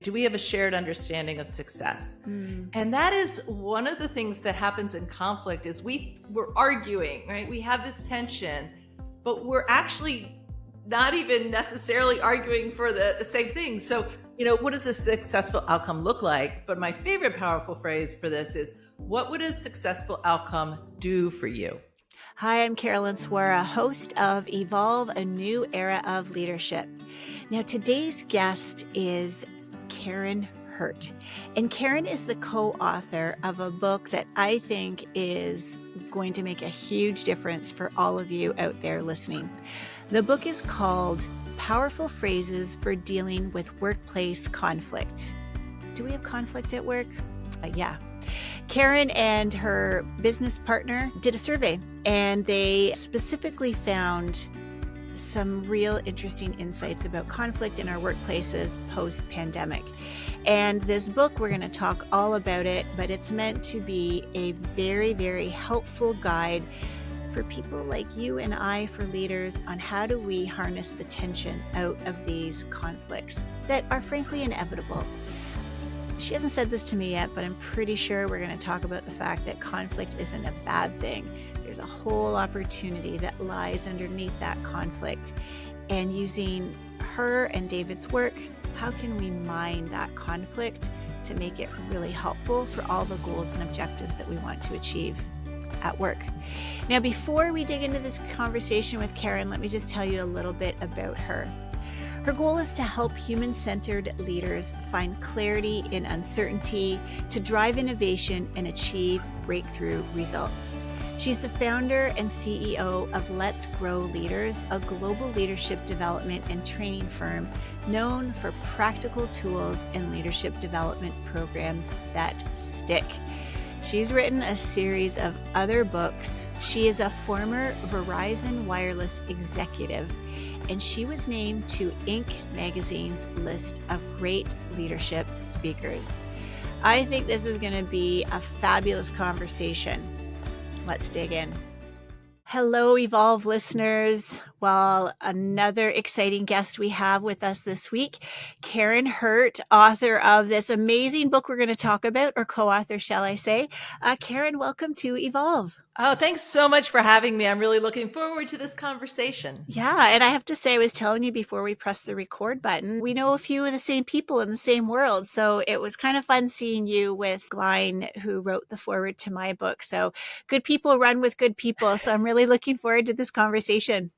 Do we have a shared understanding of success? And that is one of the things that happens in conflict is we're arguing, right? We have this tension, but we're actually not even necessarily arguing for the same thing. So, what does a successful outcome look like? But my favorite powerful phrase for this is, what would a successful outcome do for you? Hi, I'm Carolyn Swora, host of Evolve, a New Era of Leadership. Now, today's guest is Karin Hurt. And Karin is the co-author of a book that I think is going to make a huge difference for all of you out there listening. The book is called Powerful Phrases for Dealing with Workplace Conflict. Do we have conflict at work? Yeah. Karin and her business partner did a survey, and they specifically found some real interesting insights about conflict in our workplaces post-pandemic. And this book, we're going to talk all about it, but it's meant to be a very, very helpful guide for people like you and I, for leaders, on how do we harness the tension out of these conflicts that are frankly inevitable. She hasn't said this to me yet, but I'm pretty sure we're going to talk about the fact that conflict isn't a bad thing. There's a whole opportunity that lies underneath that conflict. And using her and David's work, how can we mine that conflict to make it really helpful for all the goals and objectives that we want to achieve at work? Now, before we dig into this conversation with Karin, let me just tell you a little bit about her. Her goal is to help human-centered leaders find clarity in uncertainty, to drive innovation and achieve breakthrough results. She's the founder and CEO of Let's Grow Leaders, a global leadership development and training firm known for practical tools and leadership development programs that stick. She's written a series of other books. She is a former Verizon Wireless executive, and she was named to Inc. magazine's list of great leadership speakers. I think this is going to be a fabulous conversation. Let's dig in. Hello, Evolve listeners. Well, another exciting guest we have with us this week, Karin Hurt, author of this amazing book we're going to talk about, or co-author, shall I say. Karin, welcome to Evolve. Oh, thanks so much for having me. I'm really looking forward to this conversation. Yeah, and I have to say, I was telling you before we pressed the record button, we know a few of the same people in the same world. So it was kind of fun seeing you with Glyne, who wrote the foreword to my book. So good people run with good people. So I'm really looking forward to this conversation.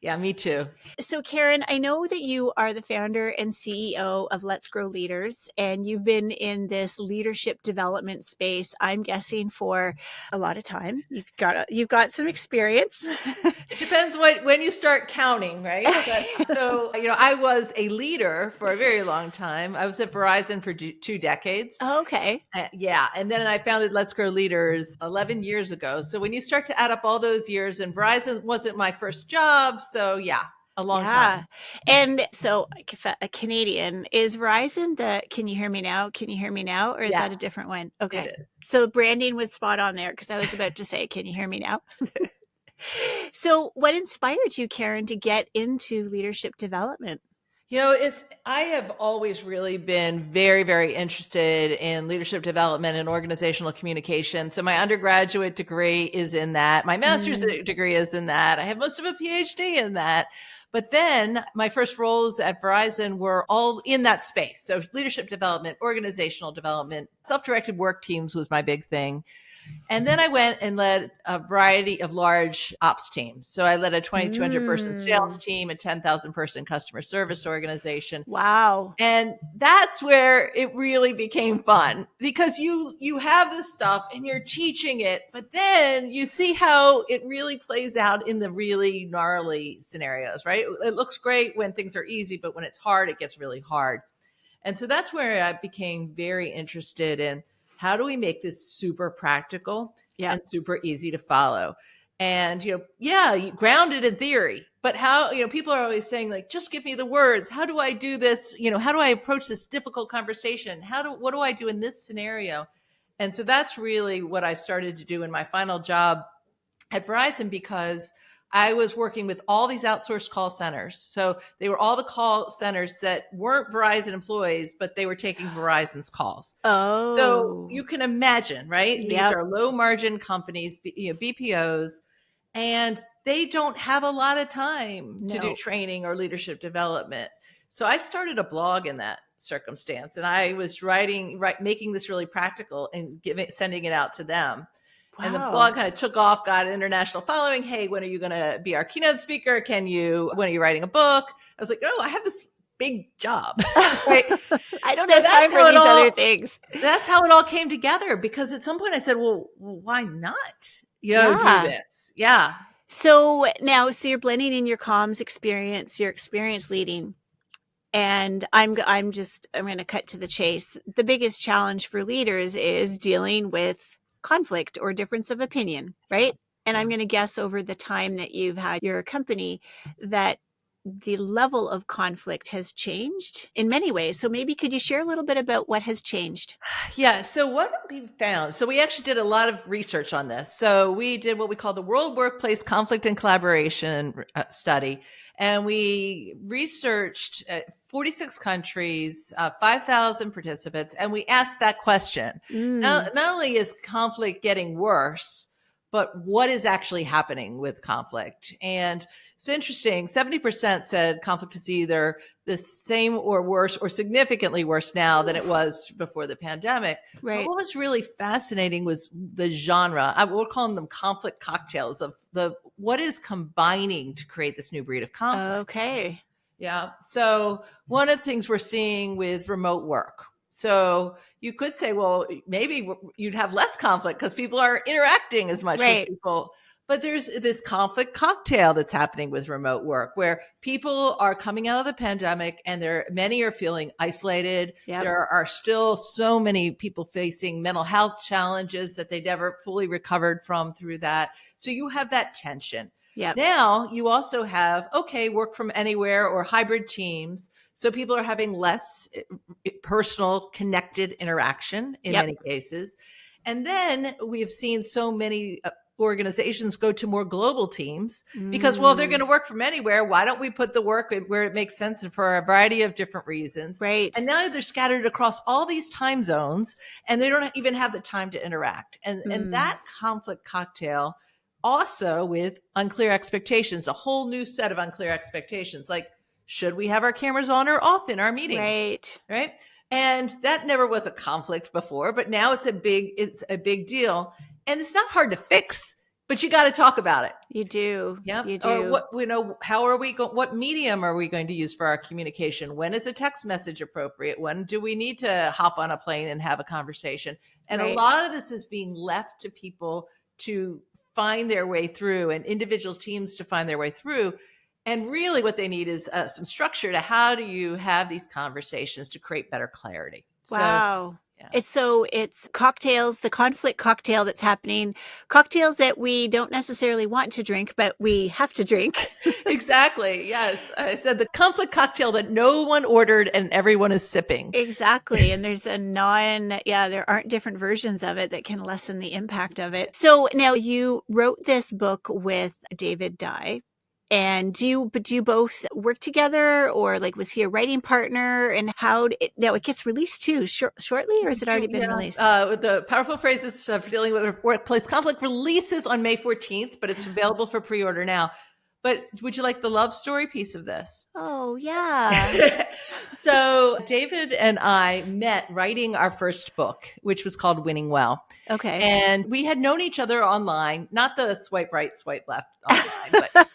Yeah, me too. So Karin, I know that you are the founder and CEO of Let's Grow Leaders, and you've been in this leadership development space, I'm guessing, for a lot of time. You've got some experience. It depends when you start counting, right? So, I was a leader for a very long time. I was at Verizon for 2 decades. Oh, okay. Yeah. And then I founded Let's Grow Leaders 11 years ago. So when you start to add up all those years, and Verizon wasn't my first job. So yeah, a long time. And so a Canadian, is Verizon can you hear me now? Can you hear me now? Or is that a different one? Okay. It is. So branding was spot on there, because I was about to say, can you hear me now? So what inspired you, Karin, to get into leadership development? I have always really been very, very interested in leadership development and organizational communication. So my undergraduate degree is in that. My master's degree is in that. I have most of a PhD in that. But then my first roles at Verizon were all in that space. So leadership development, organizational development, self-directed work teams was my big thing. And then I went and led a variety of large ops teams. So I led a 2,200 person sales team, a 10,000 person customer service organization. Wow. And that's where it really became fun, because you have this stuff and you're teaching it, but then you see how it really plays out in the really gnarly scenarios, right? It looks great when things are easy, but when it's hard, it gets really hard. And so that's where I became very interested in, how do we make this super practical and super easy to follow? And, grounded in theory, but how, people are always saying, like, just give me the words. How do I do this? How do I approach this difficult conversation? What do I do in this scenario? And so that's really what I started to do in my final job at Verizon, because I was working with all these outsourced call centers. So they were all the call centers that weren't Verizon employees, but they were taking Verizon's calls. So Oh, you can imagine, right? These yep. are low margin companies, BPOs, and they don't have a lot of time to do No. training or leadership development. So I started a blog in that circumstance, and I was making this really practical and sending it out to them. And the blog Wow. kind of took off, got an international following. Hey, when are you going to be our keynote speaker? When are you writing a book? I was like, oh, I have this big job. Right? I don't So have time for these other things. That's how it all came together, because at some point I said, well, why not, do Yeah. this? Yeah. So now, so you're blending in your comms experience, your experience leading, and I'm going to cut to the chase. The biggest challenge for leaders is dealing with conflict or difference of opinion, right? And I'm going to guess over the time that you've had your company that the level of conflict has changed in many ways. So maybe could you share a little bit about what has changed? Yeah. So what we found, so we actually did a lot of research on this. So we did what we call the World Workplace Conflict and Collaboration Study. And we researched 46 countries, 5,000 participants, and we asked that question. Not only is conflict getting worse, but what is actually happening with conflict? And it's interesting. 70% said conflict is either the same or worse or significantly worse now than it was before the pandemic. Right. But what was really fascinating was the genre. We're calling them conflict cocktails of what is combining to create this new breed of conflict. Okay. Yeah. So one of the things we're seeing with remote work. So you could say, well, maybe you'd have less conflict because people aren't interacting as much with people. But there's this conflict cocktail that's happening with remote work where people are coming out of the pandemic and many are feeling isolated. Yep. There are still so many people facing mental health challenges that they never fully recovered from through that. So you have that tension. Yep. Now you also have, work from anywhere or hybrid teams. So people are having less personal connected interaction in many cases. And then we've seen so many organizations go to more global teams because, well, they're going to work from anywhere. Why don't we put the work where it makes sense and for a variety of different reasons? Right. And now they're scattered across all these time zones and they don't even have the time to interact. And that conflict cocktail also with unclear expectations, a whole new set of unclear expectations. Like, should we have our cameras on or off in our meetings? Right. And that never was a conflict before, but now it's a big deal. And it's not hard to fix, but you got to talk about it. You do. Yeah. You do. Or what medium are we going to use for our communication? When is a text message appropriate? When do we need to hop on a plane and have a conversation? And a lot of this is being left to people to find their way through and individuals, teams to find their way through. And really what they need is some structure to how do you have these conversations to create better clarity. Wow. It's cocktails, the conflict cocktail that's happening, cocktails that we don't necessarily want to drink, but we have to drink. Exactly. Yes. I said the conflict cocktail that no one ordered and everyone is sipping. Exactly. And there's there aren't different versions of it that can lessen the impact of it. So now you wrote this book with David Dye. And do you both work together, or like was he a writing partner? And it gets released too shortly, or has it already been released? With the powerful phrases for dealing with workplace conflict releases on May 14th, but it's available for pre-order now. But would you like the love story piece of this? Oh, yeah. So David and I met writing our first book, which was called Winning Well. Okay. And we had known each other online, not the swipe right, swipe left online, but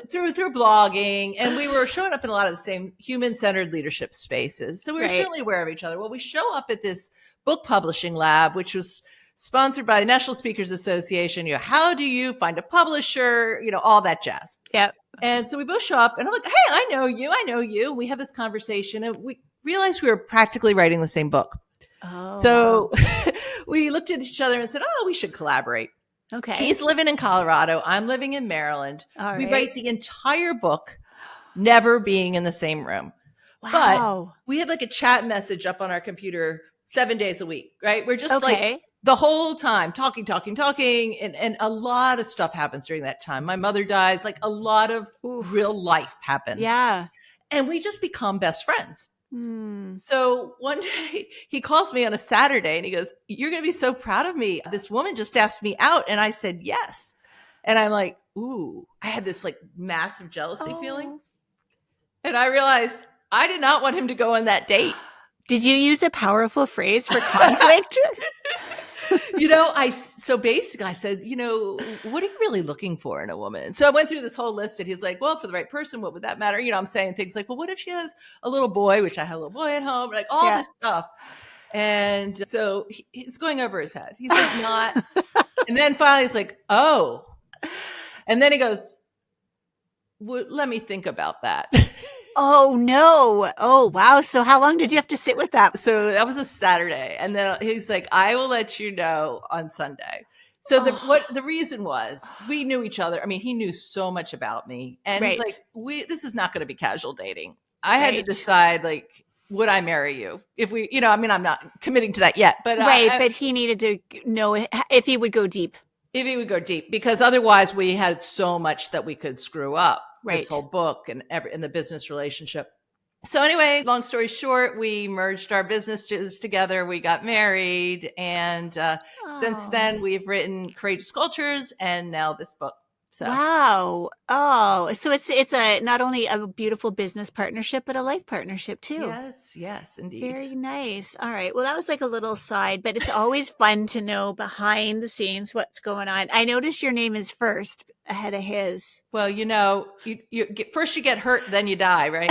through blogging, and we were showing up in a lot of the same human-centered leadership spaces. So we were certainly aware of each other. Well, we show up at this book publishing lab, which was sponsored by the National Speakers Association. How do you find a publisher? All that jazz. Yep. And so we both show up and I'm like, hey, I know you. We have this conversation and we realized we were practically writing the same book. Oh, so we looked at each other and said, we should collaborate. Okay. He's living in Colorado. I'm living in Maryland. All we right. write the entire book, never being in the same room. Wow. But we had like a chat message up on our computer 7 days a week, right? We're just like the whole time, talking. And a lot of stuff happens during that time. My mother dies, like a lot of real life happens. Yeah. And we just become best friends. Hmm. So one day he calls me on a Saturday and he goes, "You're going to be so proud of me. This woman just asked me out." And I said, "Yes." And I'm like, ooh, I had this like massive jealousy feeling. And I realized I did not want him to go on that date. Did you use a powerful phrase for conflict? So basically I said, what are you really looking for in a woman? So I went through this whole list and he's like, well, for the right person, what would that matter? I'm saying things like, well, what if she has a little boy, which I had a little boy at home, like all this stuff. And so it's going over his head. He's like, not. And then finally he's like, oh. And then he goes, well, let me think about that. Oh, no. Oh, wow. So how long did you have to sit with that? So that was a Saturday. And then he's like, I will let you know on Sunday. So what the reason was, we knew each other. I mean, he knew so much about me. And he's like, this is not going to be casual dating. I had to decide, like, would I marry you? If we, I'm not committing to that yet. But but he needed to know if he would go deep. If he would go deep, because otherwise we had so much that we could screw up. This whole book and in the business relationship. So anyway, long story short, we merged our businesses together. We got married. And since then, we've written Courageous Cultures and now this book. So. Wow. Oh, so it's not only a beautiful business partnership, but a life partnership too. Yes, indeed. Very nice. All right. Well, that was like a little side, but it's always fun to know behind the scenes what's going on. I noticed your name is first ahead of his. Well, you first you get hurt, then you die, right?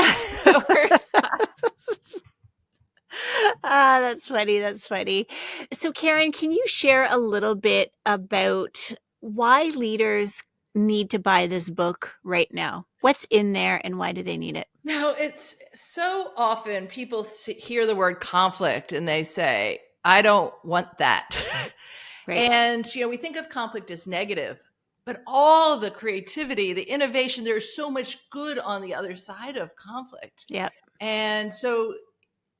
That's funny. That's funny. So Karin, can you share a little bit about why leaders need to buy this book right now? What's in there and why do they need it? No, it's so often people hear the word conflict and they say, I don't want that. Right. And, we think of conflict as negative, but all the creativity, the innovation, there's so much good on the other side of conflict. Yeah. And so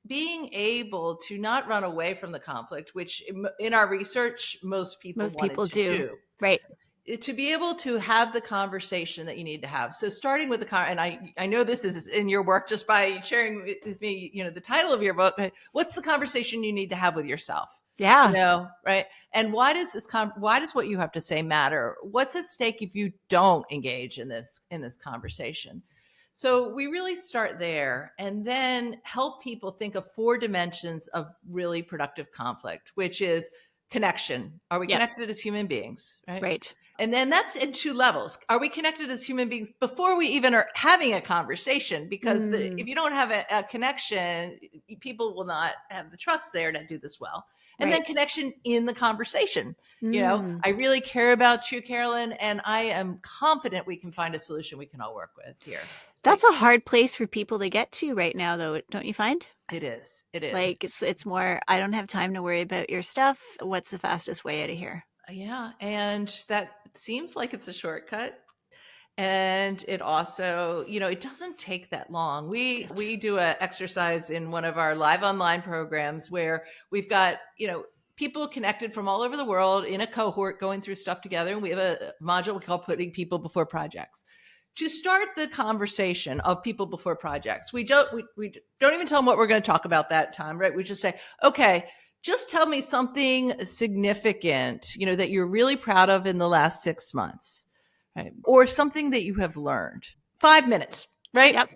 being able to not run away from the conflict, which in our research, most people do. Right. To be able to have the conversation that you need to have. So starting with and I know this is in your work just by sharing with me, the title of your book, what's the conversation you need to have with yourself? Yeah. Right. And why does what you have to say matter? What's at stake if you don't engage in this conversation? So we really start there and then help people think of 4 dimensions of really productive conflict, which is connection. Are we connected as human beings? Right. And then that's in 2 levels. Are we connected as human beings before we even are having a conversation? Because if you don't have a connection, people will not have the trust there to do this well. And then connection in the conversation. I really care about you, Carolyn, and I am confident we can find a solution we can all work with here. That's a hard place for people to get to right now, though, don't you find? It is. Like it's more, I don't have time to worry about your stuff. What's the fastest way out of here? Yeah. And that seems like it's a shortcut. And it also, it doesn't take that long. We do an exercise in one of our live online programs where we've got, people connected from all over the world in a cohort going through stuff together. And we have a module we call Putting People Before Projects. To start the conversation of people before projects, we don't even tell them what we're going to talk about that time, right? We just say, okay, just tell me something significant, that you're really proud of in the last 6 months, right? Or something that you have learned. 5 minutes, right? Yep.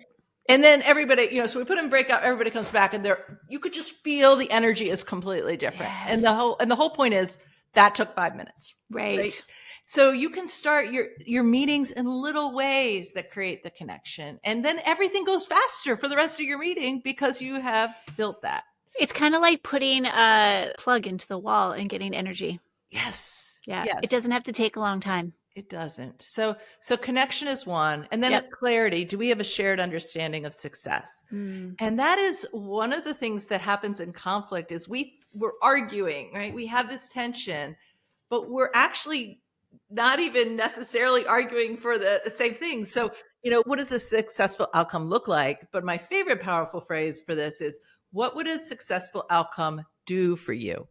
And then everybody, so we put in breakout, everybody comes back and you could just feel the energy is completely different. Yes. And the whole point is that took 5 minutes. Right? So you can start your meetings in little ways that create the connection. And then everything goes faster for the rest of your meeting because you have built that. It's kind of like putting a plug into the wall and getting energy. Yes. Yeah. Yes. It doesn't have to take a long time. It doesn't. So connection is one. And then clarity. Do we have a shared understanding of success? And that is one of the things that happens in conflict is we're arguing, right? We have this tension, but we're actually not even necessarily arguing for the same thing. So, what does a successful outcome look like? But my favorite powerful phrase for this is, what would a successful outcome do for you?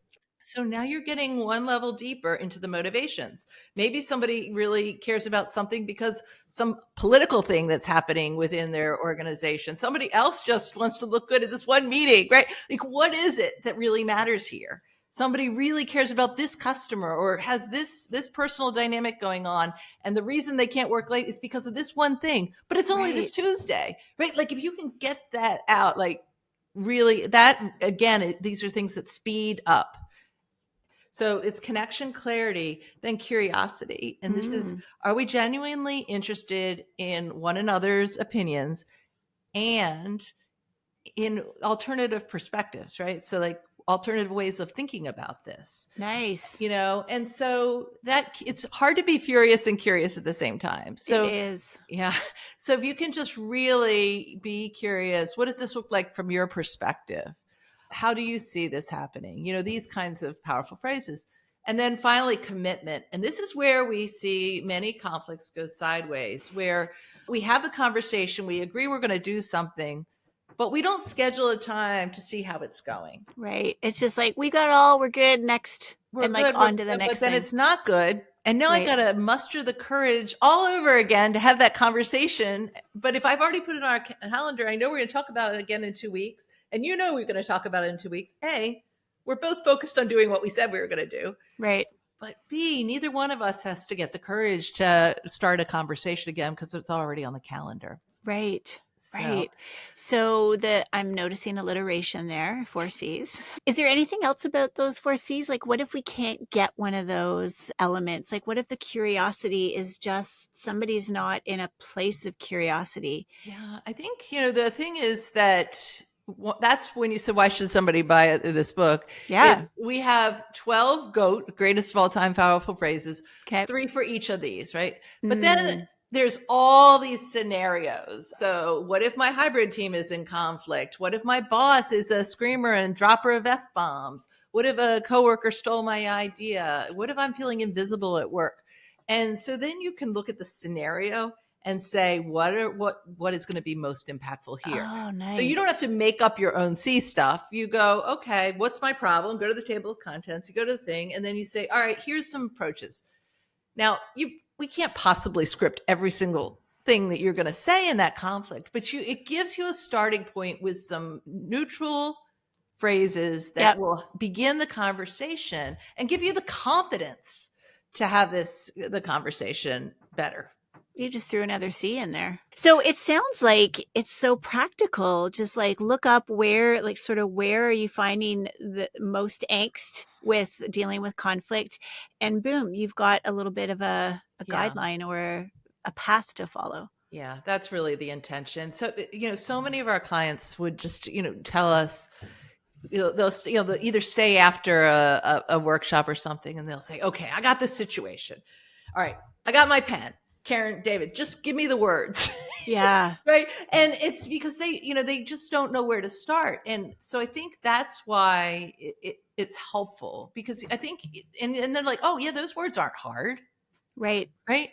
So now you're getting one level deeper into the motivations. Maybe somebody really cares about something because some political thing that's happening within their organization. Somebody else just wants to look good at this one meeting, right? Like, what is it that really matters here? Somebody really cares about this customer or has this personal dynamic going on. And the reason they can't work late is because of this one thing, but it's only this Tuesday, right? Like if you can get that out, like really that again, these are things that speed up. So it's connection, clarity, then curiosity. And this is, are we genuinely interested in one another's opinions and in alternative perspectives, right? So like alternative ways of thinking about this. Nice. And so that it's hard to be furious and curious at the same time. So it is. Yeah. So if you can just really be curious, what does this look like from your perspective? How do you see this happening? These kinds of powerful phrases. And then finally, commitment. And this is where we see many conflicts go sideways, where we have the conversation, we agree we're going to do something, but we don't schedule a time to see how it's going. Right. It's just like, we're good, next. On to the next But then thing. it's not good. And now I got to muster the courage all over again to have that conversation. But if I've already put it on our calendar, I know we're going to talk about it again in 2 weeks. And we're going to talk about it in 2 weeks. A, we're both focused on doing what we said we were going to do. Right. But B, neither one of us has to get the courage to start a conversation again because it's already on the calendar. Right. Right. So I'm noticing alliteration there, 4 C's. Is there anything else about those 4 C's? Like, what if we can't get one of those elements? Like, what if the curiosity is just somebody's not in a place of curiosity? Yeah, I think, the thing is that that's when you said, why should somebody buy this book? Yeah. We have 12 greatest of all time powerful phrases, okay. 3 for each of these, right? But then there's all these scenarios. So what if my hybrid team is in conflict? What if my boss is a screamer and dropper of F-bombs? What if a coworker stole my idea? What if I'm feeling invisible at work? And so then you can look at the scenario and say, what is going to be most impactful here? Oh, nice. So you don't have to make up your own C stuff. You go, okay, what's my problem? Go to the table of contents, you go to the thing, and then you say, all right, here's some approaches. Now, we can't possibly script every single thing that you're going to say in that conflict, but it gives you a starting point with some neutral phrases that will begin the conversation and give you the confidence to have the conversation better. You just threw another C in there. So it sounds like it's so practical. Just like look up where are you finding the most angst with dealing with conflict, and boom, you've got a little bit of a guideline or a path to follow. Yeah, that's really the intention. So, so many of our clients would just, tell us, they'll either stay after a workshop or something, and they'll say, okay, I got this situation. All right, I got my pen. Karen, David, just give me the words. Yeah. Right. And it's because they just don't know where to start. And so I think that's why it's helpful, because I think, and they're like, oh yeah, those words aren't hard. Right. Right.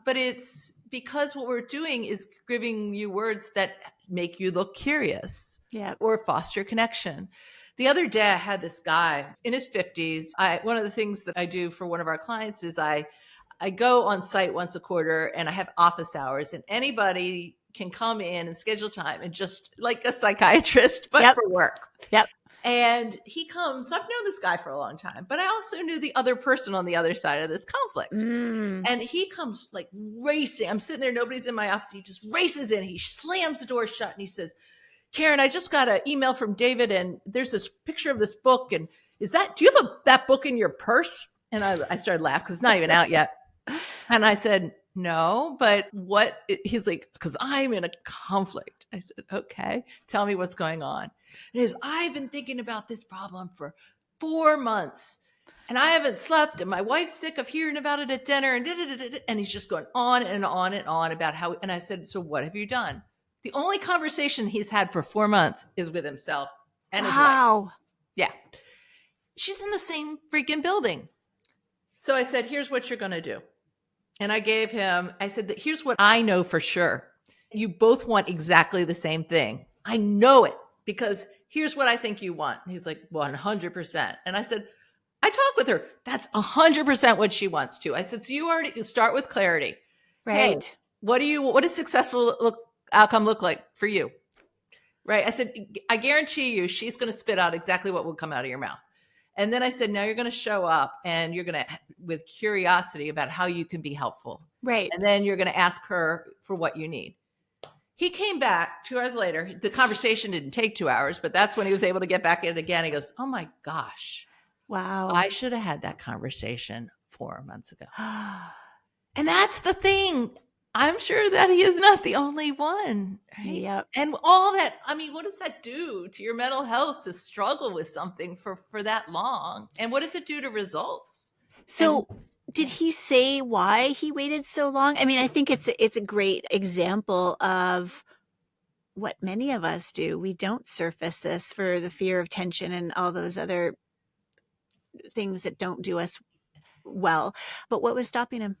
But it's because what we're doing is giving you words that make you look curious or foster connection. The other day I had this guy in his 50s. One of the things that I do for one of our clients is I go on site once a quarter and I have office hours, and anybody can come in and schedule time, and just like a psychiatrist, but for work. Yep. And he comes, so I've known this guy for a long time, but I also knew the other person on the other side of this conflict. And he comes like racing. I'm sitting there, nobody's in my office. He just races in. He slams the door shut and he says, Karen, I just got an email from David, and there's this picture of this book. And do you have that book in your purse? And I started laughing because it's not even out yet. And I said, no, but what? He's like, because I'm in a conflict. I said, okay, tell me what's going on. And he goes, I've been thinking about this problem for 4 months and I haven't slept, and my wife's sick of hearing about it at dinner, and he's just going on and on and on about how, and I said, so what have you done? The only conversation he's had for 4 months is with himself and his wife. Yeah. She's in the same freaking building. So I said, here's what you're going to do. And I said that here's what I know for sure. You both want exactly the same thing. I know it, because here's what I think you want. And he's like, 100%. And I said, I talk with her. That's 100% what she wants to. I said, so you start with clarity. Hey, Right. what does successful outcome look like for you? Right. I said, I guarantee you she's going to spit out exactly what will come out of your mouth. And then I said, now you're going to show up and you're going to, with curiosity about how you can be helpful. Right. And then you're going to ask her for what you need. He came back 2 hours later. The conversation didn't take 2 hours, but that's when he was able to get back in again. He goes, oh my gosh, Wow. I should have had that conversation 4 months ago. And that's the thing. I'm sure that he is not the only one. Right? Yep. And all that, I mean, what does that do to your mental health to struggle with something for that long? And what does it do to results? So did he say why he waited so long? I mean, I think it's a great example of what many of us do. We don't surface this for the fear of tension and all those other things that don't do us well. But what was stopping him?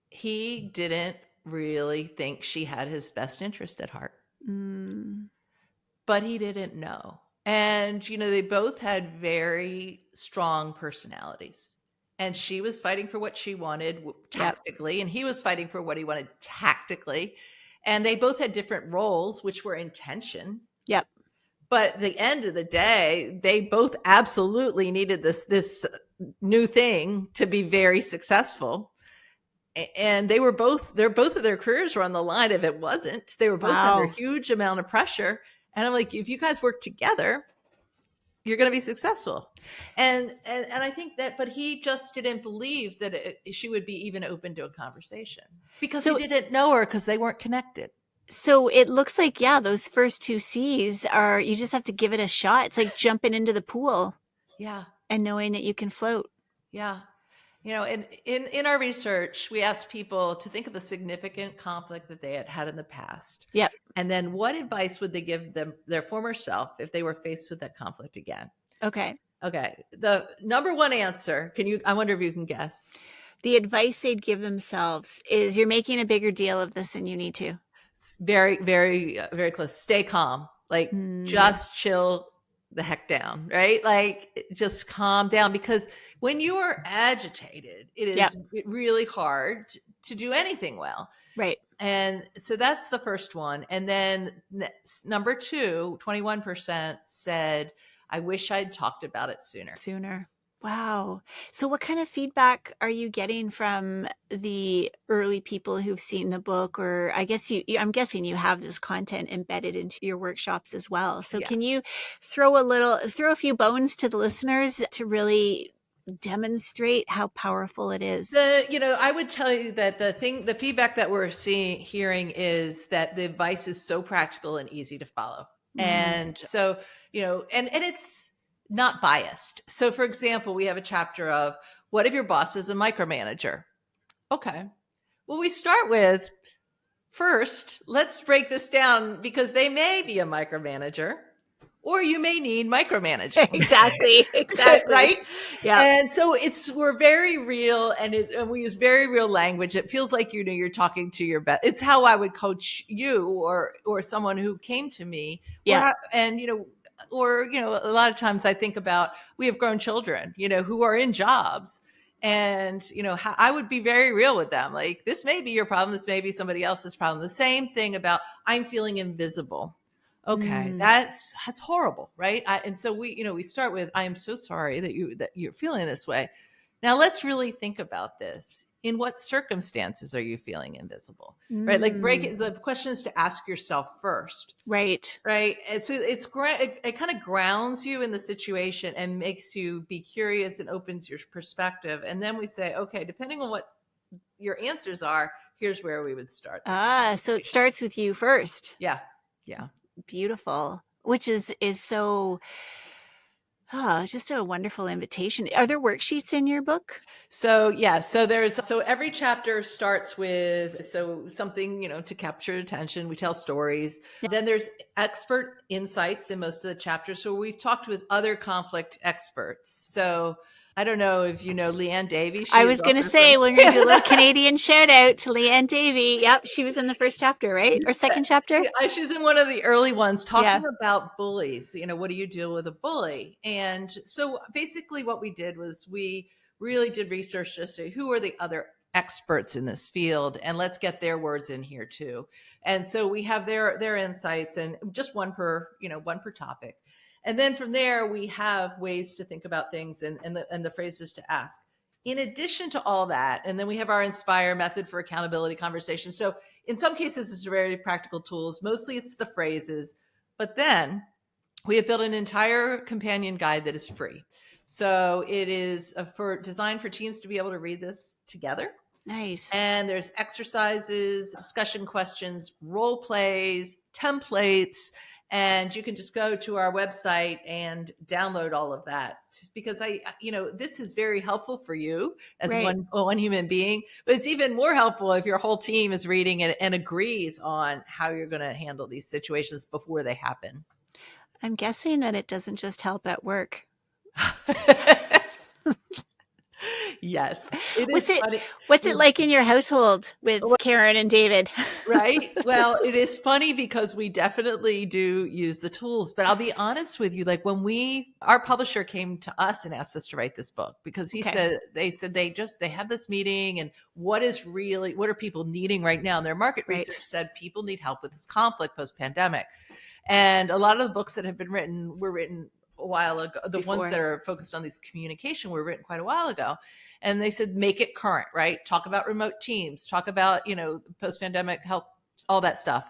He didn't really think she had his best interest at heart. But he didn't know. And, they both had very strong personalities. And she was fighting for what she wanted tactically, and he was fighting for what he wanted tactically. And they both had different roles, which were in tension. Yep. But at the end of the day, they both absolutely needed this new thing to be very successful. And both of their careers were on the line. If it wasn't, they were both under a huge amount of pressure. And I'm like, if you guys work together, you're going to be successful. And I think that, but he just didn't believe that she would be even open to a conversation because he didn't know her because they weren't connected. So it looks like, those first 2 C's are, you just have to give it a shot. It's like jumping into the pool. Yeah. And knowing that you can float. Yeah. And in our research, we asked people to think of a significant conflict that they had in the past. Yep. And then what advice would they give their former self if they were faced with that conflict again? Okay. The number one answer, I wonder if you can guess. The advice they'd give themselves is, you're making a bigger deal of this than you need to. It's very, very, very close. Stay calm. Just chill the heck down, right? Just calm down, because when you are agitated, it is really hard to do anything well. Right. And so that's the first one. And then number 2, 21% said, I wish I'd talked about it sooner. Wow. So what kind of feedback are you getting from the early people who've seen the book? Or I guess I'm guessing you have this content embedded into your workshops as well. So can you throw a few bones to the listeners to really demonstrate how powerful it is? I would tell you that the feedback that we're hearing is that the advice is so practical and easy to follow. And so, and it's not biased. So for example, we have a chapter of, what if your boss is a micromanager? Okay. Well, we start with, first, let's break this down, because they may be a micromanager, or you may need micromanaging. Exactly. Right? Yeah. And so we're very real, and we use very real language. It feels like, you're talking to your best. It's how I would coach you or someone who came to me. Yeah. Or, a lot of times I think about, we have grown children, who are in jobs, and, how I would be very real with them. Like, this may be your problem. This may be somebody else's problem. The same thing about, I'm feeling invisible. Okay. That's horrible. Right. And so we start with, I am so sorry that you're feeling this way. Now let's really think about this. In what circumstances are you feeling invisible? Right? The question is to ask yourself first. Right. Right. And so it kind of grounds you in the situation and makes you be curious and opens your perspective. And then we say, okay, depending on what your answers are, here's where we would start. So it starts with you first. Yeah. Yeah. Beautiful. Which is so, just a wonderful invitation. Are there worksheets in your book? So every chapter starts with something, to capture attention. We tell stories. Yeah. Then there's expert insights in most of the chapters. So we've talked with other conflict experts. So I don't know if you know Leanne Davy. She I is was going to author say, we're going to do a little Canadian shout out to Leanne Davy. Yep, she was in the first chapter, right? Or second chapter? She's in one of the early ones Yeah. talking about bullies. What do you deal with a bully? And so basically what we did was we really did research to say who are the other experts in this field, and let's get their words in here too. And so we have their insights, and just one per topic. And then from there we have ways to think about things, and the phrases to ask. In addition to all that, and then we have our Inspire method for accountability conversation. So in some cases, it's very practical tools. Mostly it's the phrases. But then we have built an entire companion guide that is free. So it is designed for teams to be able to read this together. Nice. And there's exercises, discussion questions, role plays, templates, and you can just go to our website and download all of that. Just because this is very helpful for you as Right. one human being, but it's even more helpful if your whole team is reading it and agrees on how you're going to handle these situations before they happen. I'm guessing that it doesn't just help at work. Yes. Funny. What's it like in your household with Karen and David? Right? Well, it is funny because we definitely do use the tools, but I'll be honest with you, like when our publisher came to us and asked us to write this book, because they said they have this meeting, and what are people needing right now? And their market research said people need help with this conflict post-pandemic. And a lot of the books that have been written were written a while ago. The ones that are focused on these communication were written quite a while ago. And they said, make it current, right? Talk about remote teams, talk about, post-pandemic health, all that stuff.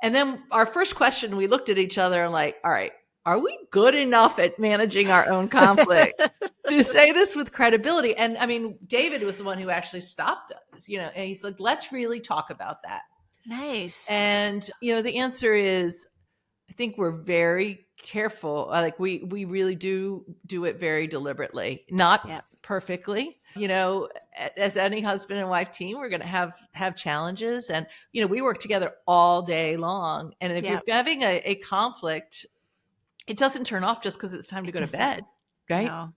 And then our first question, we looked at each other and like, all right, are we good enough at managing our own conflict to say this with credibility? And I mean, David was the one who actually stopped us, and he's like, let's really talk about that. Nice. And, the answer is, I think we're very careful. Like we really do it very deliberately, not perfectly. As any husband and wife team, we're going to have challenges, and we work together all day long. And if you're having a conflict, it doesn't turn off just because it's time to go to bed, right? No.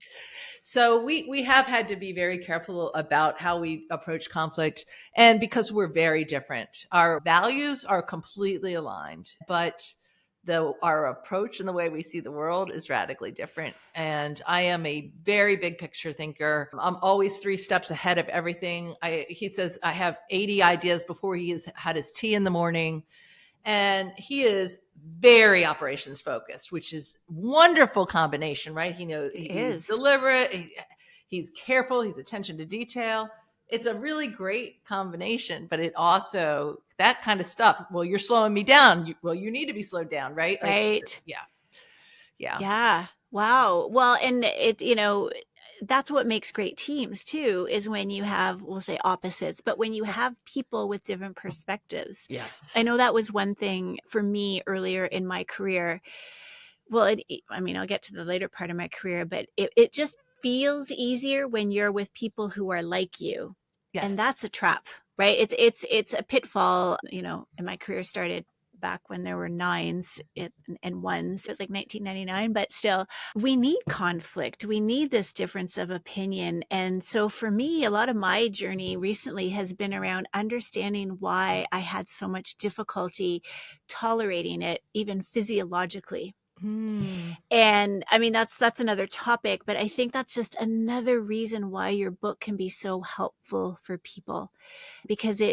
So we have had to be very careful about how we approach conflict, and because we're very different, our values are completely aligned, but our approach and the way we see the world is radically different. And I am a very big picture thinker. I'm always 3 steps ahead of everything. He says I have 80 ideas before he has had his tea in the morning. And he is very operations focused, which is wonderful combination, right? He knows he's deliberate. He's careful. He's attention to detail. It's a really great combination, but it also, that kind of stuff, well, you're slowing me down. You need to be slowed down, right? Right. Yeah. Yeah. Wow. Well, and that's what makes great teams too, is when you have, we'll say opposites, but when you have people with different perspectives. Yes. I know that was one thing for me earlier in my career. Well, I'll get to the later part of my career, but it just feels easier when you're with people who are like you. Yes. And that's a trap, right? It's a pitfall. And my career started back when there were 9s and 1s. It was like 1999, but still, we need conflict. We need this difference of opinion. And so for me, a lot of my journey recently has been around understanding why I had so much difficulty tolerating it, even physiologically. And I mean, that's another topic, but I think that's just another reason why your book can be so helpful for people, because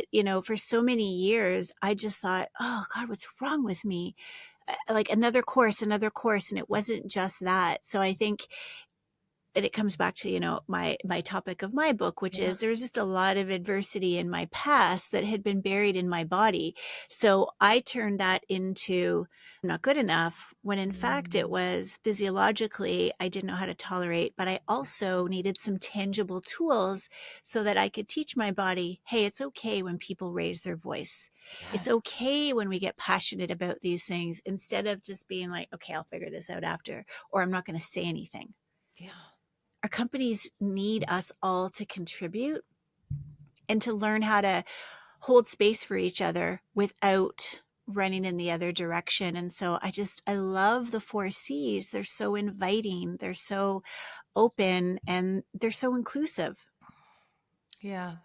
for so many years, I just thought, oh God, what's wrong with me? Like another course. And it wasn't just that. So I think, and it comes back to, my topic of my book, which is there's just a lot of adversity in my past that had been buried in my body. So I turned that into not good enough, when in fact it was physiologically, I didn't know how to tolerate, but I also needed some tangible tools so that I could teach my body, hey, it's okay when people raise their voice. Yes. It's okay when we get passionate about these things, instead of just being like, okay, I'll figure this out after, or I'm not going to say anything. Yeah. Our companies need us all to contribute and to learn how to hold space for each other without running in the other direction. And so I love the 4Cs. They're so inviting, they're so open, and they're so inclusive. Yeah.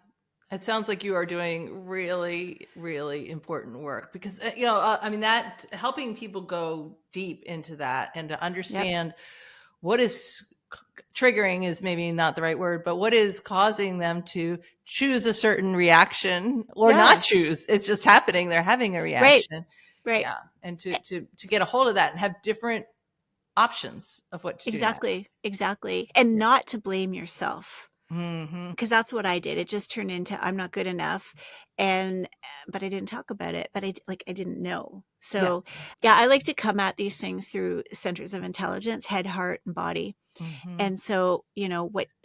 It sounds like you are doing really, really important work because, I mean, that helping people go deep into that and to Yep. understand what is triggering is maybe not the right word, but what is causing them to choose a certain reaction or not Yeah. choose. It's just happening. They're having a Right. reaction. Right. Yeah. And to get a hold of that and have different options of what to do next. Exactly. Exactly. And not to blame yourself. Mm-hmm. Because that's what I did. It just turned into I'm not good enough, and but I didn't talk about it. But I didn't know. Yeah. So yeah, I like to come at these things through centers of intelligence, head, heart, and body. Mm-hmm. And so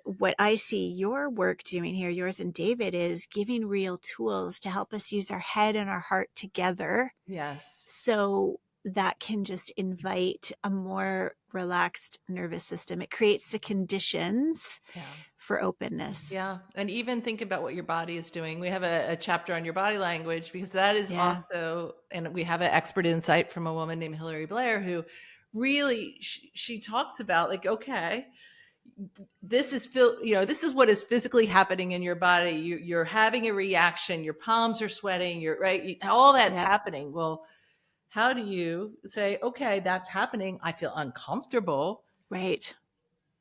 what I see your work doing here, yours and David, is giving real tools to help us use our head and our heart together, Yes. so that can just invite a more relaxed nervous system. It creates the conditions Yeah. for openness. Yeah. And even think about what your body is doing. We have a chapter on your body language because that is Yeah. also, and we have an expert insight from a woman named Hilary Blair who really, she talks about like, okay, this is this is what is physically happening in your body. You're having a reaction. Your palms are sweating. You're right. All that's Yep. happening. Well, how do you say, okay, that's happening. I feel uncomfortable. Right.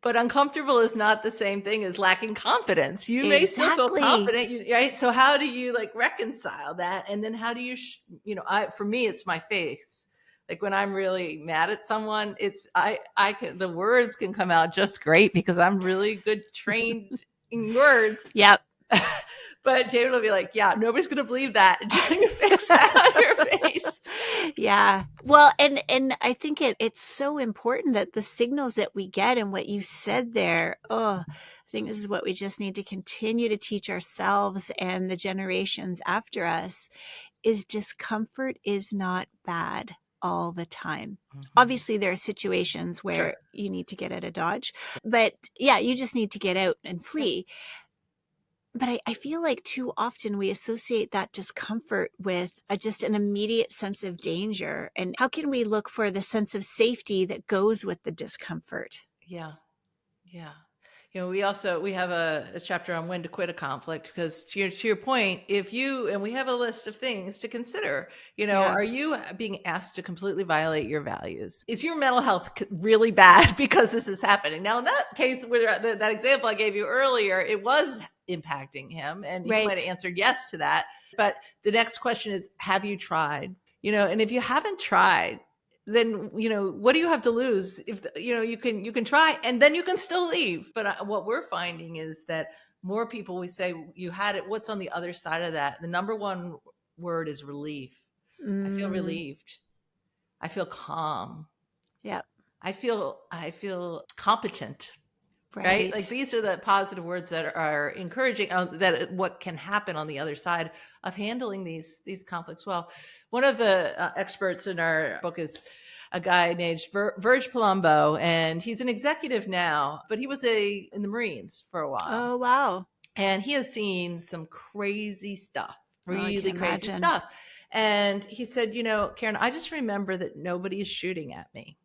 But uncomfortable is not the same thing as lacking confidence. You may still feel Exactly. confident, right? So how do you like reconcile that? And then how do you, for me, it's my face. Like when I'm really mad at someone, I can, the words can come out just great because I'm really good trained in words. Yep. But David will be like, yeah, nobody's going to believe that until you fix that on your face. Yeah. Well, and I think it's so important that the signals that we get, and what you said there, I think this is what we just need to continue to teach ourselves and the generations after us, is discomfort is not bad all the time. Mhm. Obviously, there are situations where Sure. you need to get out of Dodge, but yeah, you just need to get out and flee. But I feel like too often we associate that discomfort with just an immediate sense of danger. And how can we look for the sense of safety that goes with the discomfort? Yeah. Yeah. We have a chapter on when to quit a conflict because to your point, and we have a list of things to consider, Yeah. are you being asked to completely violate your values? Is your mental health really bad because this is happening? Now, in that case, with that example I gave you earlier, it was impacting him and he might Right. have answered yes to that. But the next question is, have you tried? And if you haven't tried, then what do you have to lose? If you can try and then you can still leave. But what we're finding is that more people, we say you had it, what's on the other side of that? The number one word is relief. I feel relieved. I feel calm. Yep. I feel competent. Right? Like Right. these are the positive words that are encouraging that what can happen on the other side of handling these conflicts well. One of the experts in our book is a guy named Verge Palumbo, and he's an executive now, but he was in the Marines for a while, Oh, wow. and he has seen some crazy stuff, Oh, I can really crazy imagine. stuff. And he said, Karen, I just remember that nobody is shooting at me.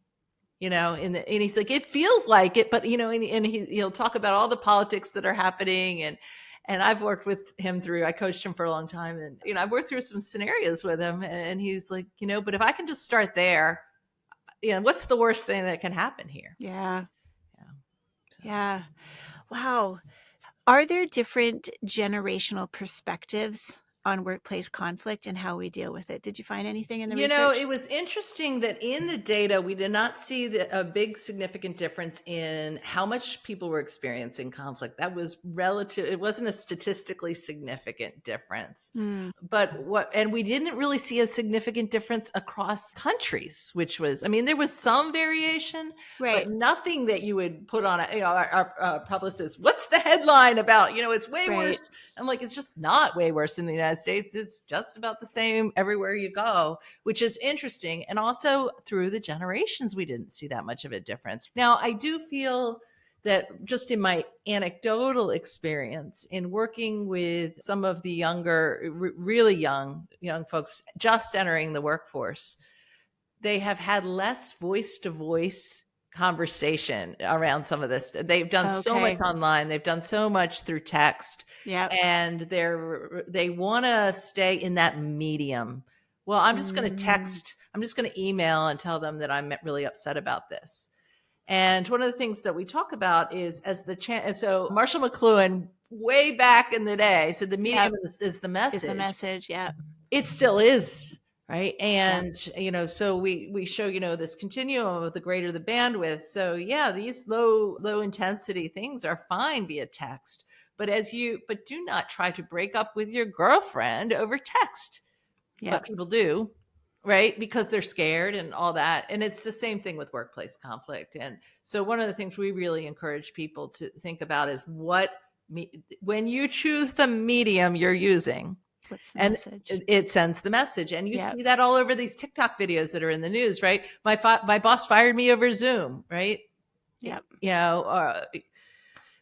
And he's like, it feels like it, but he'll talk about all the politics that are happening, and I've worked with him I coached him for a long time, and I've worked through some scenarios with him, and he's like, but if I can just start there, what's the worst thing that can happen here? Yeah. Yeah. So. Yeah. Wow. Are there different generational perspectives on workplace conflict and how we deal with it? Did you find anything in the research? It was interesting that in the data, we did not see a big significant difference in how much people were experiencing conflict. That was relative. It wasn't a statistically significant difference. And we didn't really see a significant difference across countries, which was, there was some variation, Right. but nothing that you would put on our publicist, what's the headline about? It's way Right. worse. I'm like, it's just not way worse in the United States. It's just about the same everywhere you go, which is interesting. And also through the generations, we didn't see that much of a difference. Now, I do feel that just in my anecdotal experience in working with some of the younger, really young folks just entering the workforce, they have had less voice to voice conversation around some of this. They've done so much online. They've done so much through text. Yeah. And they want to stay in that medium. Well, I'm just going to text, I'm just going to email and tell them that I'm really upset about this. And one of the things that we talk about is so Marshall McLuhan way back in the day said the medium is the message. Is the message, yeah. It still is, right? And, so we show, this continuum of the greater the bandwidth. So yeah, these low intensity things are fine via text, but do not try to break up with your girlfriend over text. Yeah. But people do, right? Because they're scared and all that. And it's the same thing with workplace conflict. And so one of the things we really encourage people to think about is when you choose the medium you're using, what's the message? It sends the message. And you see that all over these TikTok videos that are in the news, right? My boss fired me over Zoom, right? Yeah.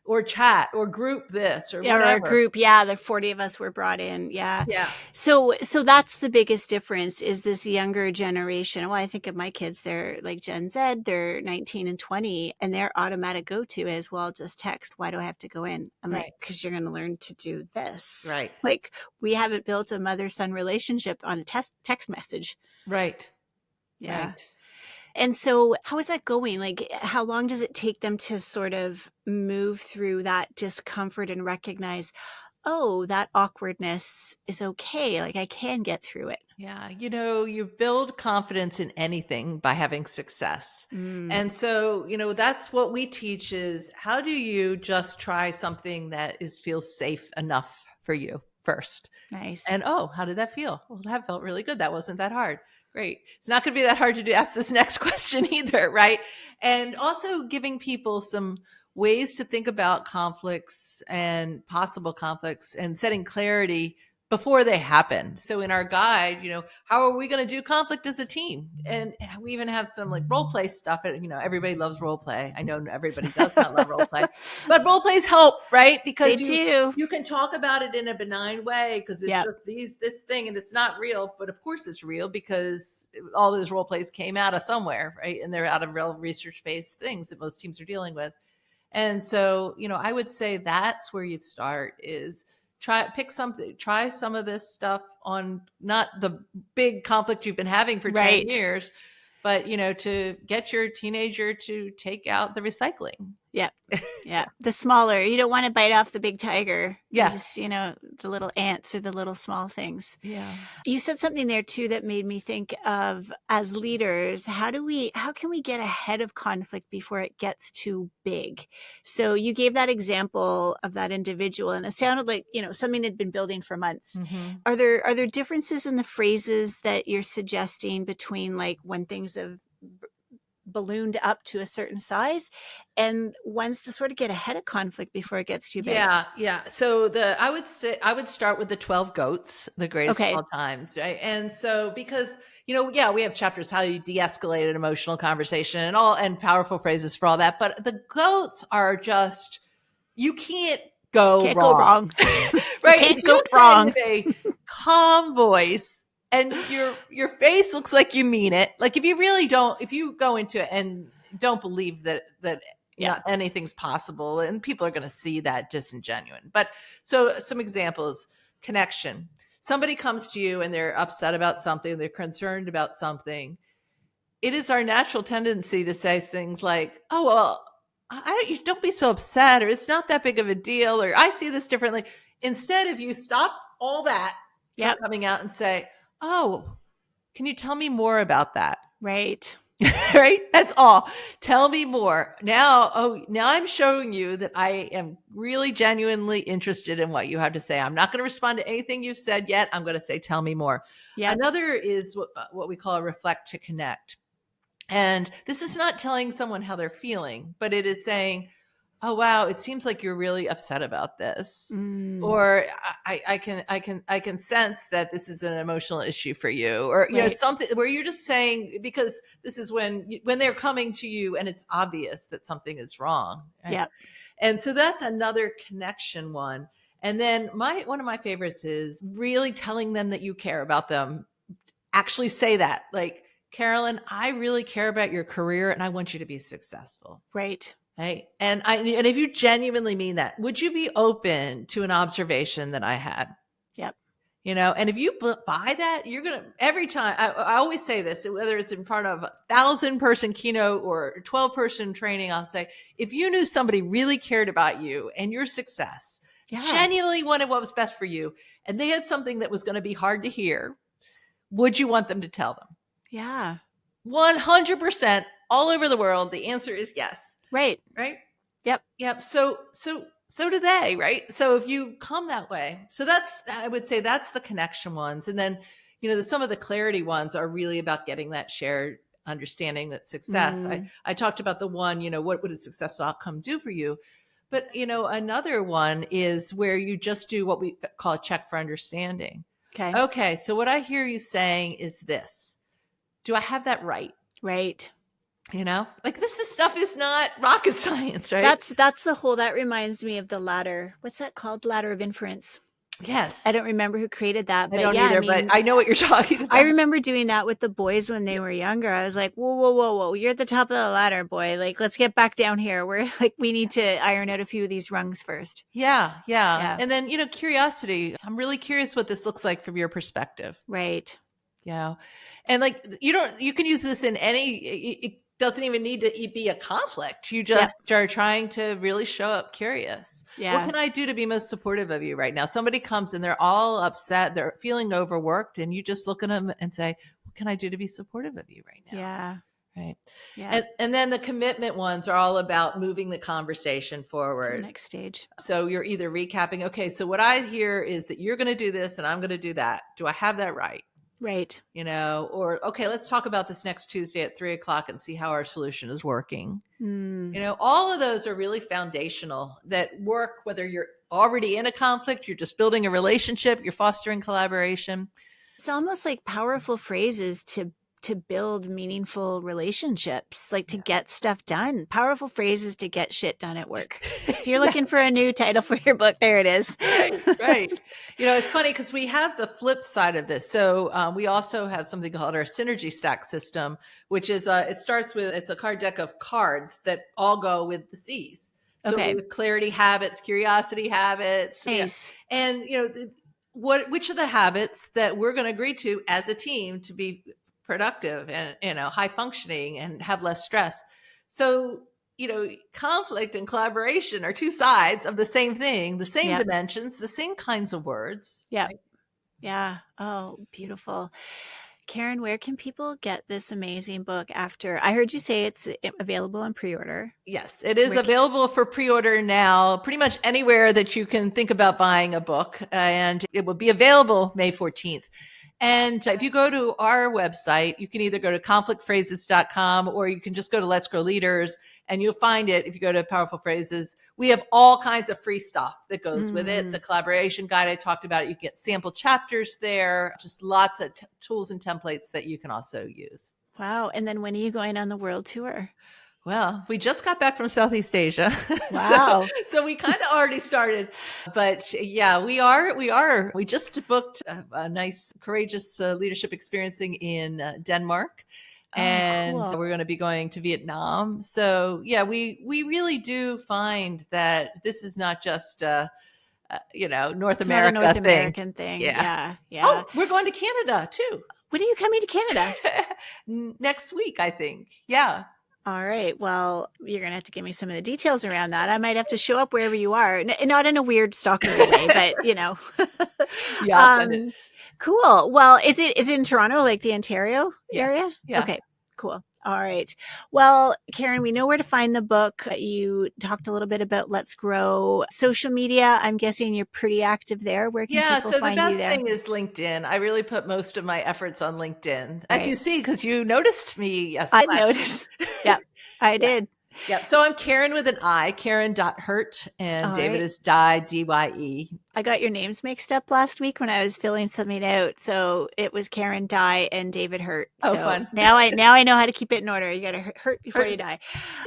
Or chat or group this or whatever. Or a group. Yeah. The 40 of us were brought in. Yeah. Yeah. So that's the biggest difference is this younger generation. Well, I think of my kids, they're like Gen Z, they're 19 and 20 and their automatic go-to is, well, just text. Why do I have to go in? I'm like, because you're going to learn to do this. Right. Like we haven't built a mother-son relationship on a text message. Right. Yeah. Right. And so how is that going? Like, how long does it take them to sort of move through that discomfort and recognize, oh, that awkwardness is okay. Like I can get through it. Yeah. You build confidence in anything by having success. And so, that's what we teach is how do you just try something that feels safe enough for you first? Nice. And, how did that feel? Well, that felt really good. That wasn't that hard. Great. It's not going to be that hard to ask this next question either, right? And also giving people some ways to think about conflicts and possible conflicts and setting clarity before they happen. So in our guide, how are we going to do conflict as a team? And we even have some like role play stuff. Everybody loves role play. I know everybody does not love role play, but role plays help, right? Because you can talk about it in a benign way because it's just this thing and it's not real, but of course it's real because all those role plays came out of somewhere, right? And they're out of real research-based things that most teams are dealing with. And so, I would say that's where you'd start is try some of this stuff on not the big conflict you've been having for 10 years, but, to get your teenager to take out the recycling. Yeah. Yeah. The smaller, you don't want to bite off the big tiger. Yeah. Just, the little ants or the little small things. Yeah. You said something there too that made me think of as leaders, how can we get ahead of conflict before it gets too big? So you gave that example of that individual and it sounded like, something had been building for months. Mm-hmm. Are there differences in the phrases that you're suggesting between like when things have ballooned up to a certain size and ones to sort of get ahead of conflict before it gets too big? Yeah. So I would start with the 12 goats, the greatest of all times, right? And so because, we have chapters how you de-escalate an emotional conversation and powerful phrases for all that, but the goats are just, you can't go wrong. Right? You can't go wrong. With a calm voice and your face looks like you mean it. Like if you go into it and don't believe that not anything's possible, and people are going to see that disingenuous. But so some examples, connection. Somebody comes to you and they're upset about something, they're concerned about something. It is our natural tendency to say things like, "Oh, well, don't be so upset," or "It's not that big of a deal," or "I see this differently." Instead, if you stop all that from coming out and say, "Oh, can you tell me more about that?" Right. Right? That's all. Tell me more. Now I'm showing you that I am really genuinely interested in what you have to say. I'm not going to respond to anything you've said yet. I'm going to say, tell me more. Yep. Another is what we call a reflect to connect. And this is not telling someone how they're feeling, but it is saying, oh, wow, it seems like you're really upset about this. Mm, Or I can sense that this is an emotional issue for you, or, right. something where you're just saying, because this is when they're coming to you and it's obvious that something is wrong. Right? Yep. And so that's another connection one. And then one of my favorites is really telling them that you care about them. Actually say that, like, Carolyn, I really care about your career and I want you to be successful. Right. Right. And if you genuinely mean that, would you be open to an observation that I had? Yep. And if you buy that, you're going to, every time, I always say this, whether it's in front of 1,000-person keynote or 12-person training, I'll say, if you knew somebody really cared about you and your success, genuinely wanted what was best for you, and they had something that was going to be hard to hear, would you want them to tell them? Yeah. 100% all over the world. The answer is yes. Right. Right. Yep. So do they, right? So if you come that way, so I would say that's the connection ones. And then, some of the clarity ones are really about getting that shared understanding that success. I talked about the one, what would a successful outcome do for you? But, another one is where you just do what we call a check for understanding. Okay. So what I hear you saying is this: do I have that right? Right. Like this stuff is not rocket science, right? That's that reminds me of the ladder. What's that called? Ladder of inference. Yes. I don't remember who created that, but I don't either, but I know what you're talking about. I remember doing that with the boys when they were younger. I was like, whoa. You're at the top of the ladder, boy. Like, let's get back down here. We're like, we need to iron out a few of these rungs first. Yeah. And then, curiosity. I'm really curious what this looks like from your perspective. Right. And like, you can use this in it doesn't even need to be a conflict. You just are trying to really show up curious. Yeah. What can I do to be most supportive of you right now? Somebody comes and they're all upset. They're feeling overworked. And you just look at them and say, what can I do to be supportive of you right now? Yeah. Right. Yeah. And then the commitment ones are all about moving the conversation forward. To the next stage. So you're either recapping, okay, so what I hear is that you're going to do this and I'm going to do that. Do I have that right? Right. Or, okay, let's talk about this next Tuesday at 3:00 and see how our solution is working. All of those are really foundational that work, whether you're already in a conflict, you're just building a relationship, you're fostering collaboration. It's almost like powerful phrases to build meaningful relationships, like to get stuff done. Powerful phrases to get shit done at work. If you're looking for a new title for your book, there it is. Right. It's funny because we have the flip side of this. So we also have something called our synergy stack system, which is it's a card deck of cards that all go with the C's. So with clarity habits, curiosity habits. Nice. And which are the habits that we're going to agree to as a team to be productive and high functioning and have less stress. So conflict and collaboration are two sides of the same thing, the same dimensions, the same kinds of words. Yeah. Right? Yeah. Oh, beautiful. Karin, where can people get this amazing book after? I heard you say it's available on pre-order. Yes, it is available for pre-order now, pretty much anywhere that you can think about buying a book. And it will be available May 14th. And if you go to our website, you can either go to conflictphrases.com or you can just go to Let's Grow Leaders and you'll find it. If you go to Powerful Phrases, we have all kinds of free stuff that goes with it. The collaboration guide I talked about, you get sample chapters there, just lots of tools and templates that you can also use. Wow. And then when are you going on the world tour? Well, we just got back from Southeast Asia. Wow. so we kind of already started, but yeah, we are. We just booked a nice, courageous leadership experiencing in Denmark. And cool. We're going to be going to Vietnam. So yeah, we really do find that this is not just North It's America not a North thing. American thing. Yeah. Oh, we're going to Canada too. When are you coming to Canada? Next week, I think. Yeah. All right. Well, you're going to have to give me some of the details around that. I might have to show up wherever you are. Not in a weird stalking way, but Yeah. Cool. Well, is it in Toronto, like the Ontario area? Yeah. Okay, cool. All right. Well, Karin, we know where to find the book. You talked a little bit about Let's Grow. Social media, I'm guessing you're pretty active there. Where can people find you there? So the best thing is LinkedIn. I really put most of my efforts on LinkedIn. As you see, because you noticed me yesterday. I noticed. Yeah, I did. Yep. So I'm Karin with an I, Karin.Hurt, and All David right. is Dye, DYE. I got your names mixed up last week when I was filling something out. So it was Karen Die and David Hurt. Oh, So fun. now I know how to keep it in order. You got to hurt before you Hurt. die.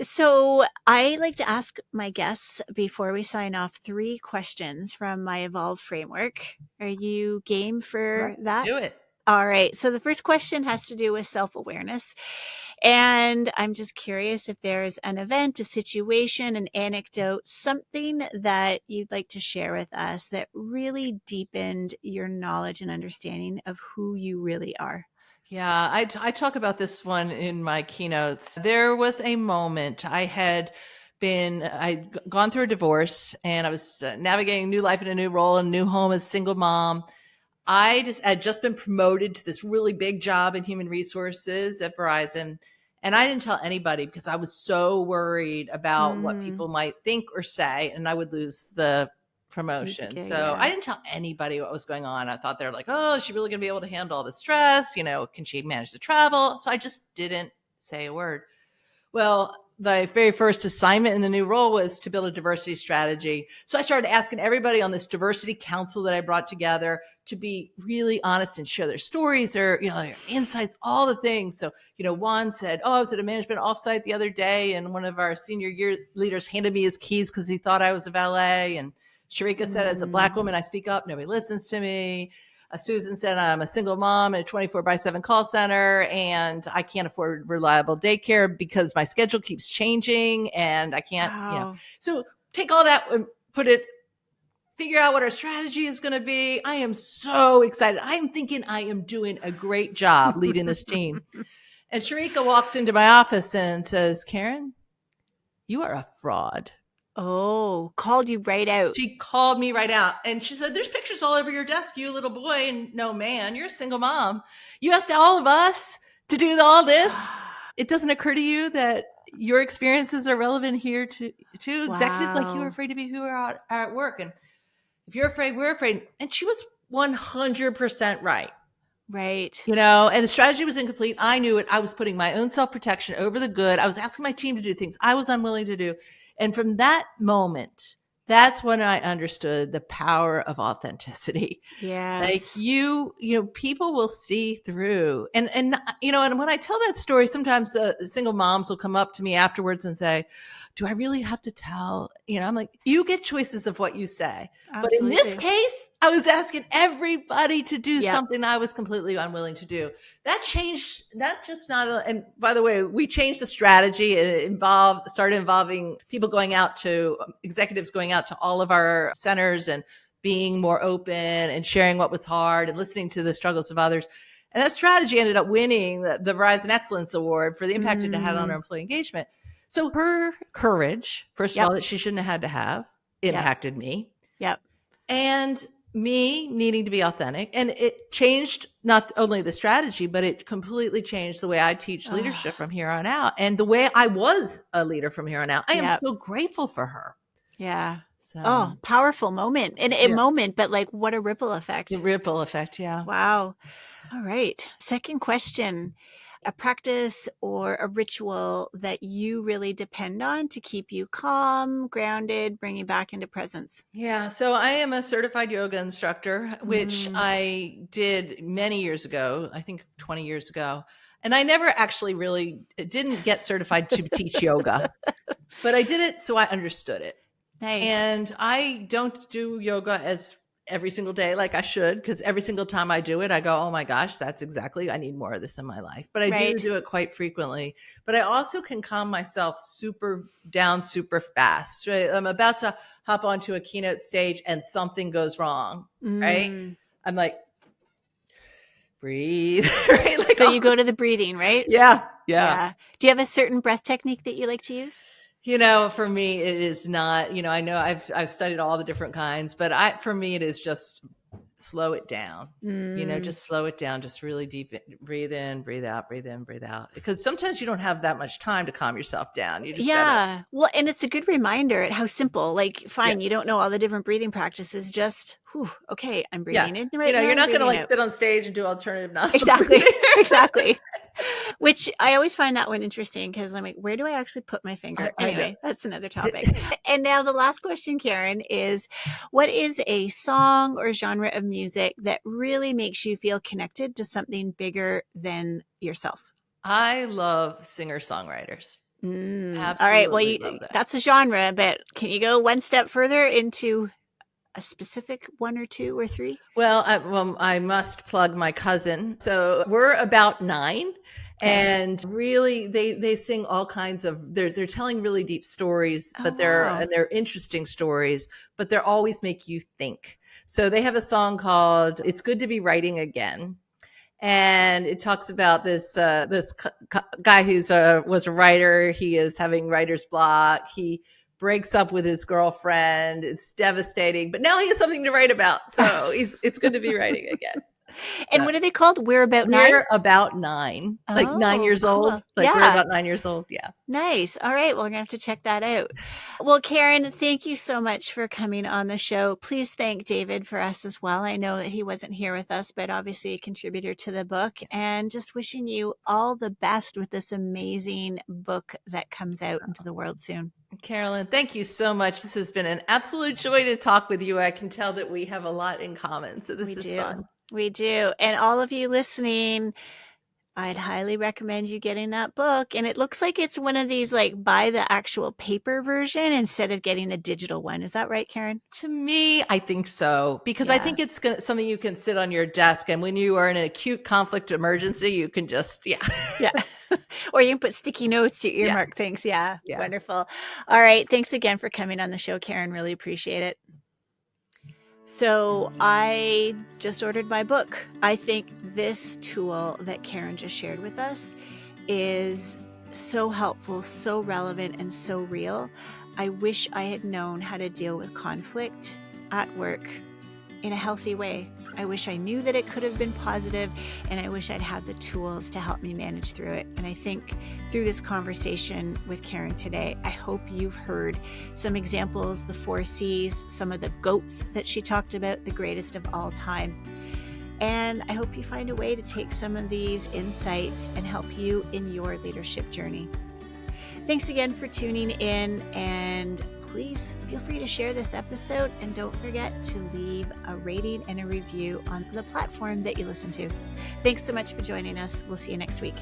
So I like to ask my guests before we sign off 3 questions from my Evolve framework. Are you game for Let's that? do it. All right. So the first question has to do with self-awareness. And I'm just curious if there's an event, a situation, an anecdote, something that you'd like to share with us that really deepened your knowledge and understanding of who you really are. Yeah, I talk about this one in my keynotes. There was a moment I'd gone through a divorce and I was navigating new life in a new role and new home as single mom. I'd just been promoted to this really big job in human resources at Verizon. And I didn't tell anybody because I was so worried about what people might think or say, and I would lose the promotion. So I didn't tell anybody what was going on. I thought they were like, oh, is she really going to be able to handle all the stress? Can she manage the travel? So I just didn't say a word. Well, the very first assignment in the new role was to build a diversity strategy. So I started asking everybody on this diversity council that I brought together to be really honest and share their stories or, their insights, all the things. So, Juan said, oh, I was at a management offsite the other day and one of our senior year leaders handed me his keys because he thought I was a valet. And Sharika said, as a Black woman, I speak up. Nobody listens to me. Susan said, I'm a single mom at a 24/7 call center and I can't afford reliable daycare because my schedule keeps changing and I can't, So take all that and figure out what our strategy is going to be. I am so excited. I'm thinking I am doing a great job leading this team. And Sharika walks into my office and says, Karin, you are a fraud. Oh, called you right out. She called me right out and she said, there's pictures all over your desk, you little boy. And no, man, you're a single mom. You asked all of us to do all this. It doesn't occur to you that your experiences are relevant here to executives like you are afraid to be who are at work. And if you're afraid, we're afraid. And she was 100% right. Right. And the strategy was incomplete. I knew it. I was putting my own self-protection over the good. I was asking my team to do things I was unwilling to do. And from that moment, that's when I understood the power of authenticity. Yes. Like people will see through. And when I tell that story, sometimes the single moms will come up to me afterwards and say, do I really have to tell? I'm like, you get choices of what you say. Absolutely. But in this case, I was asking everybody to do something I was completely unwilling to do. That changed, and by the way, we changed the strategy. It started involving executives going out to all of our centers and being more open and sharing what was hard and listening to the struggles of others. And that strategy ended up winning the Verizon Excellence Award for the impact it had on our employee engagement. So her courage, first of all, that she shouldn't have had to have, impacted me. Yep. And me needing to be authentic. And it changed not only the strategy, but it completely changed the way I teach leadership from here on out. And the way I was a leader from here on out. I am so grateful for her. Yeah. So, powerful moment. And a moment, but like what a ripple effect. The ripple effect, yeah. Wow. All right. Second question. A practice or a ritual that you really depend on to keep you calm, grounded, bring you back into presence? Yeah. So I am a certified yoga instructor, which I did many years ago, I think 20 years ago. And I never actually didn't get certified to teach yoga, but I did it so I understood it. Nice. And I don't do yoga every single day like I should, because every single time I do it, I go, oh my gosh, I need more of this in my life. But I do it quite frequently. But I also can calm myself super fast. Right? I'm about to hop onto a keynote stage and something goes wrong, right? I'm like, breathe. Right? Like, so you go to the breathing, right? Yeah. Do you have a certain breath technique that you like to use? For me, it is not, I know I've studied all the different kinds, but for me, it is just slow it down, just slow it down, just really deep, breathe in, breathe out, breathe in, breathe out. Because sometimes you don't have that much time to calm yourself down. You just well, and it's a good reminder at how simple, you don't know all the different breathing practices, just Whew, okay, I'm Yeah. breathing in right now. You're I'm not going to breathing like out. sit on stage and do alternative nostril Exactly. breathing. Exactly. Which I always find that one interesting because I'm like, where do I actually put my finger? I know. Anyway, that's another topic. And now the last question, Karen, is what is a song or genre of music that really makes you feel connected to something bigger than yourself? I love singer-songwriters. All right. Well, Absolutely love that. that's a genre, but can you go one step further into a specific one or two or three? Well, I must plug my cousin. So we're about 9. Okay. And really, they sing all kinds of. They're telling really deep stories, Oh, but wow. they're interesting stories, but they always make you think. So they have a song called "It's Good to Be Writing Again," and it talks about this guy who's was a writer. He is having writer's block. He breaks up with his girlfriend. It's devastating, but now he has something to write about. So it's good to be writing again. And what are they called? We're about 9? We're about 9, like 9 Oh, years old. cool. Like we're Yeah. about 9 years old. Yeah. Nice. All right. Well, we're going to have to check that out. Well, Karen, thank you so much for coming on the show. Please thank David for us as well. I know that he wasn't here with us, but obviously a contributor to the book, and just wishing you all the best with this amazing book that comes out into the world soon. Carolyn, thank you so much. This has been an absolute joy to talk with you. I can tell that we have a lot in common. So this is fun. We do. And all of you listening, I'd highly recommend you getting that book. And it looks like it's one of these, like, buy the actual paper version instead of getting the digital one. Is that right, Karen? To me, I think so, because I think it's something you can sit on your desk. And when you are in an acute conflict emergency, you can just, yeah. Or you can put sticky notes to earmark things. Yeah. Wonderful. All right. Thanks again for coming on the show, Karen. Really appreciate it. So I just ordered my book. I think this tool that Karen just shared with us is so helpful, so relevant, and so real. I wish I had known how to deal with conflict at work in a healthy way. I wish I knew that it could have been positive, and I wish I'd had the tools to help me manage through it. And I think through this conversation with Karen today, I hope you've heard some examples, the 4 C's, some of the GOATs that she talked about, the greatest of all time. And I hope you find a way to take some of these insights and help you in your leadership journey. Thanks again for tuning in, and please feel free to share this episode, and don't forget to leave a rating and a review on the platform that you listen to. Thanks so much for joining us. We'll see you next week.